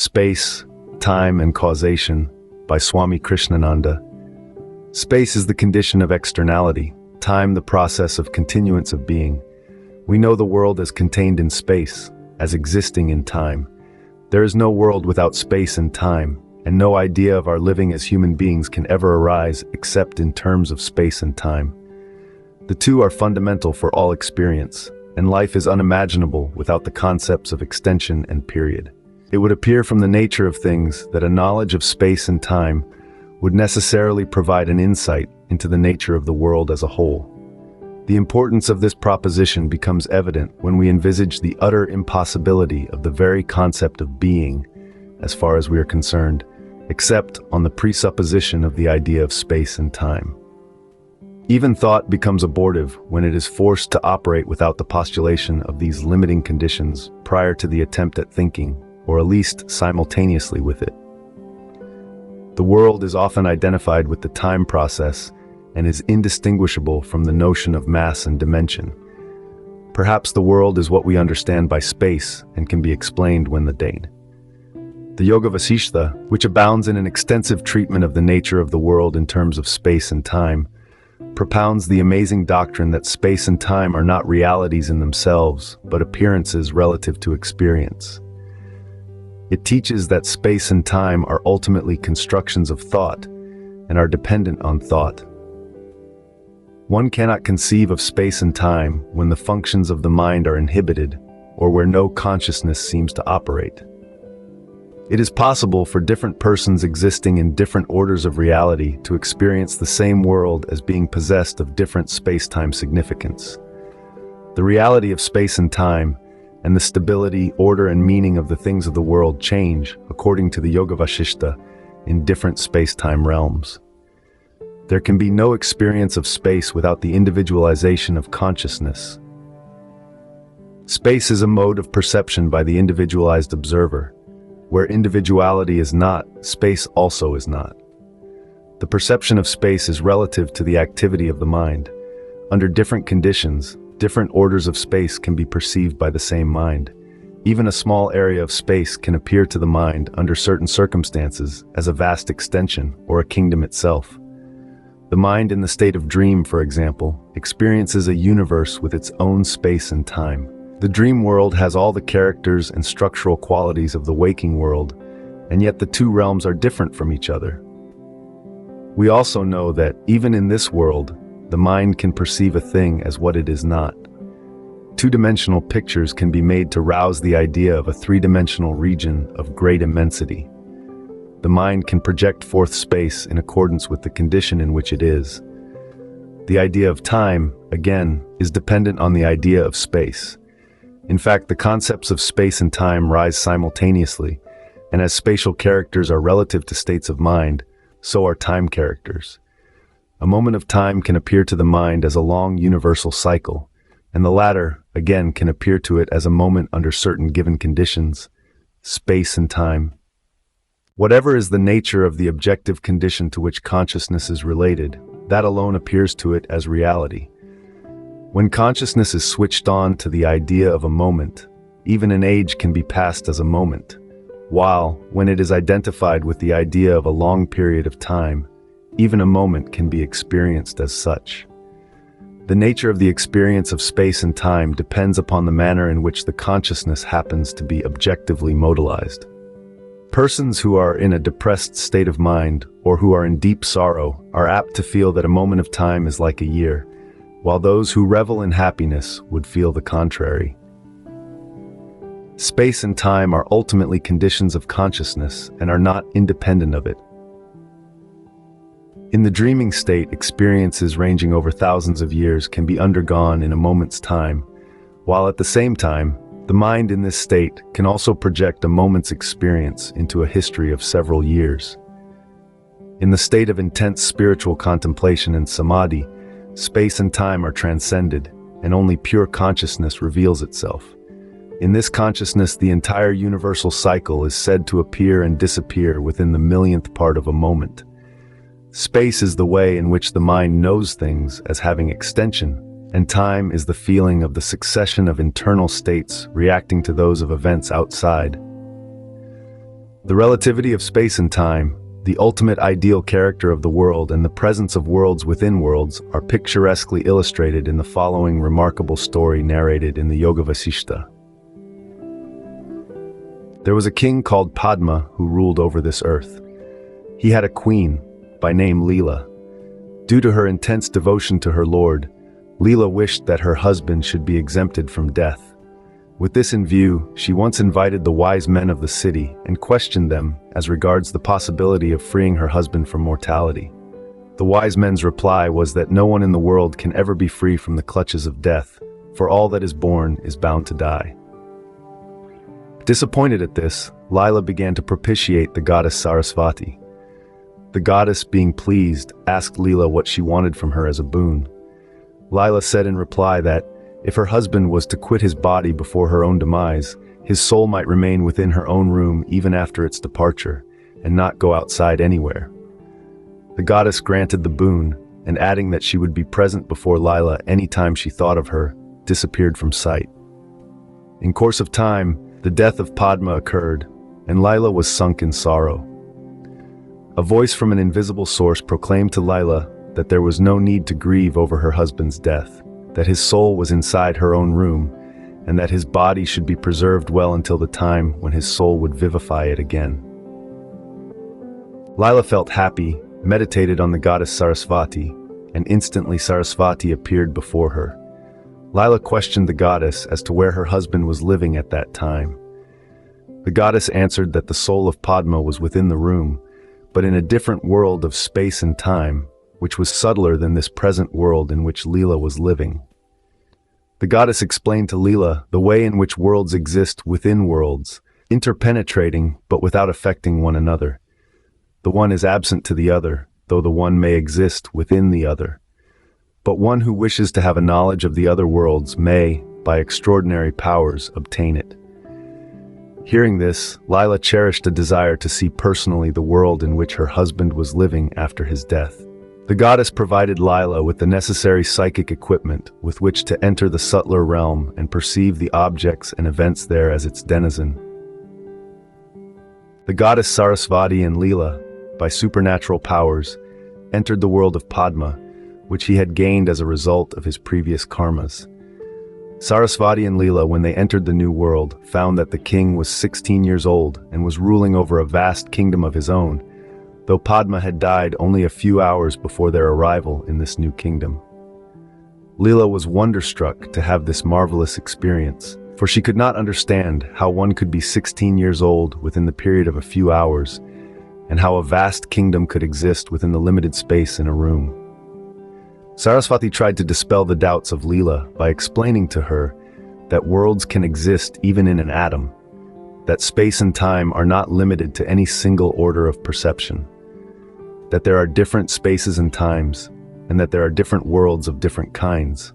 Space, Time, and Causation by Swami Krishnananda. Space is the condition of externality, time the process of continuance of being. We know the world as contained in space, as existing in time. There is no world without space and time, and no idea of our living as human beings can ever arise except in terms of space and time. The two are fundamental for all experience, and life is unimaginable without the concepts of extension and period. It would appear from the nature of things that a knowledge of space and time would necessarily provide an insight into the nature of the world as a whole. The importance of this proposition becomes evident when we envisage the utter impossibility of the very concept of being, as far as we are concerned, except on the presupposition of the idea of space and time. Even thought becomes abortive when it is forced to operate without the postulation of these limiting conditions prior to the attempt at thinking, or at least simultaneously with it. The world is often identified with the time process and is indistinguishable from the notion of mass and dimension. Perhaps the world is what we understand by space and can be explained when the date. The Yoga Vasishtha, which abounds in an extensive treatment of the nature of the world in terms of space and time, propounds the amazing doctrine that space and time are not realities in themselves, but appearances relative to experience. It teaches that space and time are ultimately constructions of thought and are dependent on thought. One cannot conceive of space and time when the functions of the mind are inhibited or where no consciousness seems to operate. It is possible for different persons existing in different orders of reality to experience the same world as being possessed of different space-time significance. The reality of space and time and the stability, order, and meaning of the things of the world change, according to the Yoga Vasishtha, in different space-time realms. There can be no experience of space without the individualization of consciousness. Space is a mode of perception by the individualized observer. Where individuality is not, space also is not. The perception of space is relative to the activity of the mind. Under different conditions, different orders of space can be perceived by the same mind. Even a small area of space can appear to the mind under certain circumstances as a vast extension or a kingdom itself. The mind in the state of dream, for example, experiences a universe with its own space and time. The dream world has all the characters and structural qualities of the waking world, and yet the two realms are different from each other. We also know that, even in this world, the mind can perceive a thing as what it is not. Two-dimensional pictures can be made to rouse the idea of a three-dimensional region of great immensity. The mind can project forth space in accordance with the condition in which it is. The idea of time, again, is dependent on the idea of space. In fact, the concepts of space and time rise simultaneously, and as spatial characters are relative to states of mind, so are time characters. A moment of time can appear to the mind as a long universal cycle, and the latter, again, can appear to it as a moment under certain given conditions, space and time. Whatever is the nature of the objective condition to which consciousness is related, that alone appears to it as reality. When consciousness is switched on to the idea of a moment, even an age can be passed as a moment, while, when it is identified with the idea of a long period of time, even a moment can be experienced as such. The nature of the experience of space and time depends upon the manner in which the consciousness happens to be objectively modalized. Persons who are in a depressed state of mind or who are in deep sorrow are apt to feel that a moment of time is like a year, while those who revel in happiness would feel the contrary. Space and time are ultimately conditions of consciousness and are not independent of it. In the dreaming state, experiences ranging over thousands of years can be undergone in a moment's time, while at the same time, the mind in this state can also project a moment's experience into a history of several years. In the state of intense spiritual contemplation and samadhi, space and time are transcended, and only pure consciousness reveals itself. In this consciousness, the entire universal cycle is said to appear and disappear within the millionth part of a moment. Space is the way in which the mind knows things as having extension, and time is the feeling of the succession of internal states reacting to those of events outside. The relativity of space and time, the ultimate ideal character of the world, and the presence of worlds within worlds are picturesquely illustrated in the following remarkable story narrated in the Yoga Vasishta. There was a king called Padma who ruled over this earth. He had a queen, by name Leela. Due to her intense devotion to her lord, Leela wished that her husband should be exempted from death. With this in view, she once invited the wise men of the city and questioned them as regards the possibility of freeing her husband from mortality. The wise men's reply was that no one in the world can ever be free from the clutches of death, for all that is born is bound to die. Disappointed at this, Leela began to propitiate the goddess Sarasvati. The goddess, being pleased, asked Leela what she wanted from her as a boon. Leela said in reply that, if her husband was to quit his body before her own demise, his soul might remain within her own room even after its departure, and not go outside anywhere. The goddess granted the boon, and adding that she would be present before Leela any time she thought of her, disappeared from sight. In course of time, the death of Padma occurred, and Leela was sunk in sorrow. A voice from an invisible source proclaimed to Leela that there was no need to grieve over her husband's death, that his soul was inside her own room, and that his body should be preserved well until the time when his soul would vivify it again. Leela felt happy, meditated on the goddess Sarasvati, and instantly Sarasvati appeared before her. Leela questioned the goddess as to where her husband was living at that time. The goddess answered that the soul of Padma was within the room, but in a different world of space and time, which was subtler than this present world in which Leela was living. The goddess explained to Leela the way in which worlds exist within worlds, interpenetrating but without affecting one another. The one is absent to the other, though the one may exist within the other. But one who wishes to have a knowledge of the other worlds may, by extraordinary powers, obtain it. Hearing this, Leela cherished a desire to see personally the world in which her husband was living after his death. The goddess provided Leela with the necessary psychic equipment with which to enter the subtler realm and perceive the objects and events there as its denizen. The goddess Sarasvati and Leela, by supernatural powers, entered the world of Padma, which he had gained as a result of his previous karmas. Sarasvati and Leela, when they entered the new world, found that the king was 16 years old and was ruling over a vast kingdom of his own, though Padma had died only a few hours before their arrival in this new kingdom. Leela was wonderstruck to have this marvelous experience, for she could not understand how one could be 16 years old within the period of a few hours, and how a vast kingdom could exist within the limited space in a room. Sarasvati tried to dispel the doubts of Leela by explaining to her that worlds can exist even in an atom, that space and time are not limited to any single order of perception, that there are different spaces and times, and that there are different worlds of different kinds,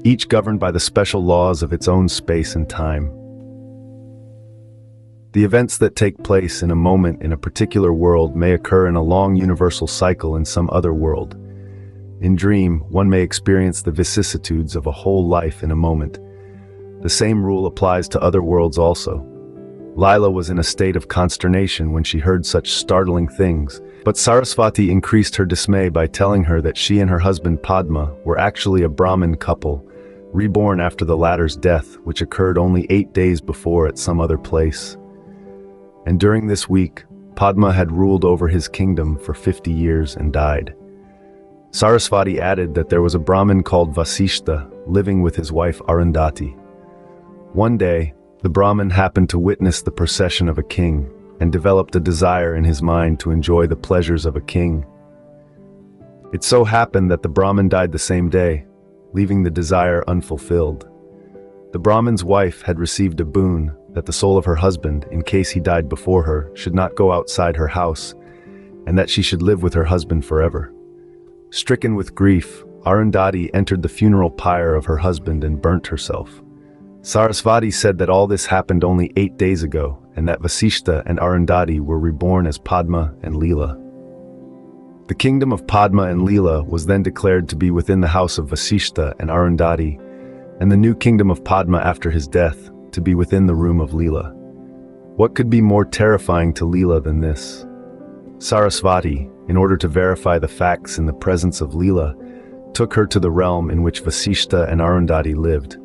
each governed by the special laws of its own space and time. The events that take place in a moment in a particular world may occur in a long universal cycle in some other world. In dream, one may experience the vicissitudes of a whole life in a moment. The same rule applies to other worlds also. Leela was in a state of consternation when she heard such startling things, but Sarasvati increased her dismay by telling her that she and her husband Padma were actually a Brahmin couple, reborn after the latter's death, which occurred only 8 days before at some other place. And during this week, Padma had ruled over his kingdom for 50 years and died. Sarasvati added that there was a Brahmin called Vasishta living with his wife Arundhati. One day, the Brahmin happened to witness the procession of a king and developed a desire in his mind to enjoy the pleasures of a king. It so happened that the Brahmin died the same day, leaving the desire unfulfilled. The Brahmin's wife had received a boon that the soul of her husband, in case he died before her, should not go outside her house, and that she should live with her husband forever. Stricken with grief, Arundhati entered the funeral pyre of her husband and burnt herself. Sarasvati said that all this happened only 8 days ago, and that Vasishta and Arundhati were reborn as Padma and Leela. The kingdom of Padma and Leela was then declared to be within the house of Vasishta and Arundhati, and the new kingdom of Padma after his death to be within the room of Leela. What could be more terrifying to Leela than this? Sarasvati, in order to verify the facts in the presence of Leela, took her to the realm in which Vasishta and Arundhati lived,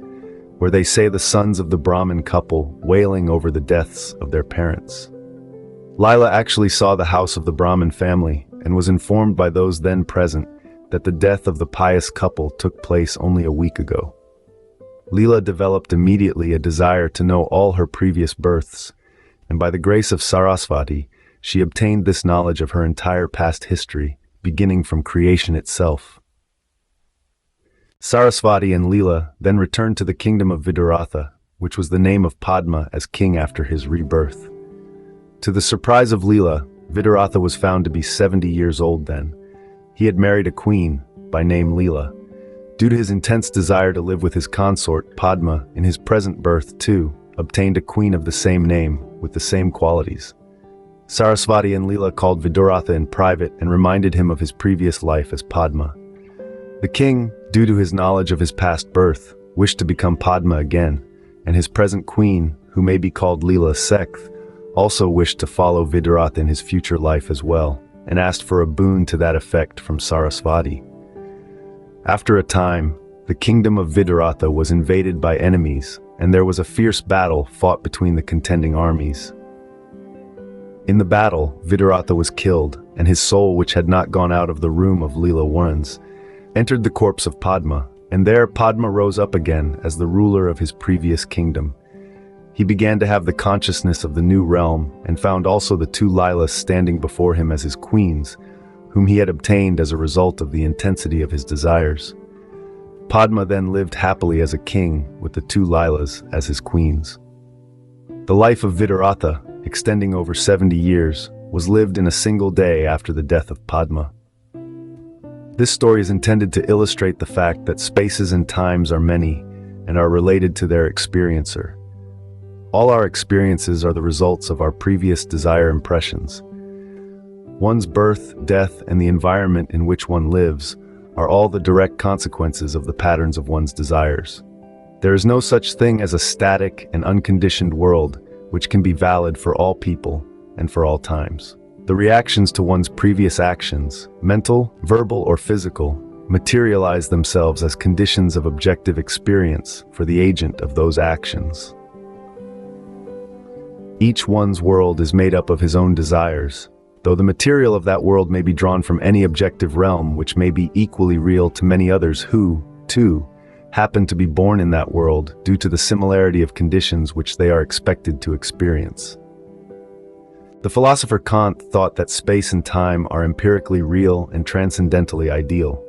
where they say the sons of the Brahmin couple wailing over the deaths of their parents. Leela actually saw the house of the Brahmin family and was informed by those then present that the death of the pious couple took place only a week ago. Leela developed immediately a desire to know all her previous births, and by the grace of Sarasvati, she obtained this knowledge of her entire past history, beginning from creation itself. Sarasvati and Leela then returned to the kingdom of Viduratha, which was the name of Padma as king after his rebirth. To the surprise of Leela, Viduratha was found to be 70 years old then. He had married a queen, by name Leela. Due to his intense desire to live with his consort, Padma, in his present birth too, obtained a queen of the same name, with the same qualities. Sarasvati and Leela called Viduratha in private and reminded him of his previous life as Padma. The king, due to his knowledge of his past birth, wished to become Padma again, and his present queen, who may be called Leela Sekth, also wished to follow Viduratha in his future life as well, and asked for a boon to that effect from Sarasvati. After a time, the kingdom of Viduratha was invaded by enemies, and there was a fierce battle fought between the contending armies. In the battle, Viduratha was killed, and his soul, which had not gone out of the room of Leela once, entered the corpse of Padma, and there Padma rose up again as the ruler of his previous kingdom. He began to have the consciousness of the new realm, and found also the two Leelas standing before him as his queens, whom he had obtained as a result of the intensity of his desires. Padma then lived happily as a king with the two Leelas as his queens. The life of Viduratha, extending over 70 years, was lived in a single day after the death of Padma. This story is intended to illustrate the fact that spaces and times are many and are related to their experiencer. All our experiences are the results of our previous desire impressions. One's birth, death, and the environment in which one lives are all the direct consequences of the patterns of one's desires. There is no such thing as a static and unconditioned world which can be valid for all people and for all times. The reactions to one's previous actions, mental, verbal, or physical, materialize themselves as conditions of objective experience for the agent of those actions. Each one's world is made up of his own desires, though the material of that world may be drawn from any objective realm which may be equally real to many others who, too, happen to be born in that world due to the similarity of conditions which they are expected to experience. The philosopher Kant thought that space and time are empirically real and transcendentally ideal.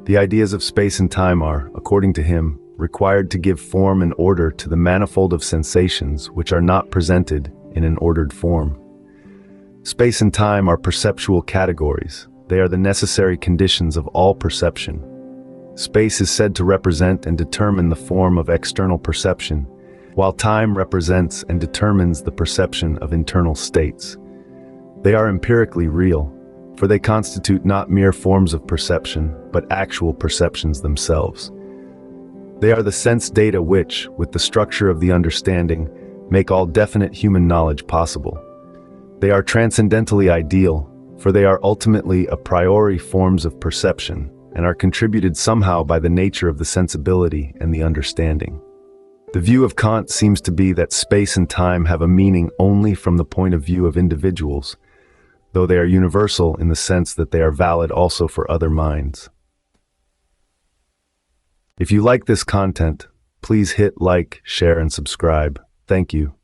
The ideas of space and time are, according to him, required to give form and order to the manifold of sensations which are not presented in an ordered form. Space and time are perceptual categories. They are the necessary conditions of all perception. Space is said to represent and determine the form of external perception, while time represents and determines the perception of internal states. They are empirically real, for they constitute not mere forms of perception, but actual perceptions themselves. They are the sense data which, with the structure of the understanding, make all definite human knowledge possible. They are transcendentally ideal, for they are ultimately a priori forms of perception, and are contributed somehow by the nature of the sensibility and the understanding. The view of Kant seems to be that space and time have a meaning only from the point of view of individuals, though they are universal in the sense that they are valid also for other minds. If you like this content, please hit like, share, and subscribe. Thank you.